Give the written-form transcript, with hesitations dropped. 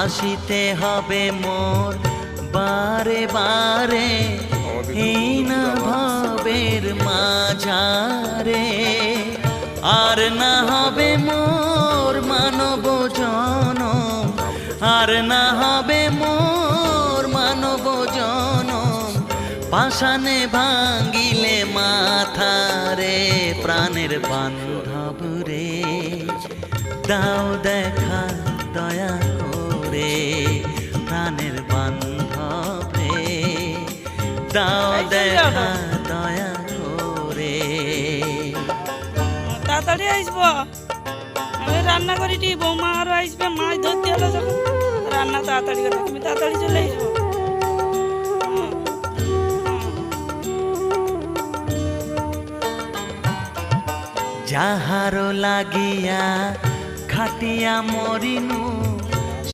আসিতে হবে মোর বারে বারে হীন ভবের মাঝারে। আর না হবে মোর মানব জনম, আর না হবে মোর মানব জনম। পাষাণে ভাঙ্গিলে মাথারে প্রাণের বান্ধব রে, দাও দেখা দয়া করে প্রাণের বান্ধব রে, দাও দেখা দয়া করে। তাড়াতাড়ি আসবো, আমি রান্না করি টি, বৌমা আরো আসবে, মাছ ধরতে হলো যখন রান্না তাড়াতাড়ি করবে, তুমি তাড়াতাড়ি চলে আসবো। যাহার লাগিয়া খাটিয়া মরিনু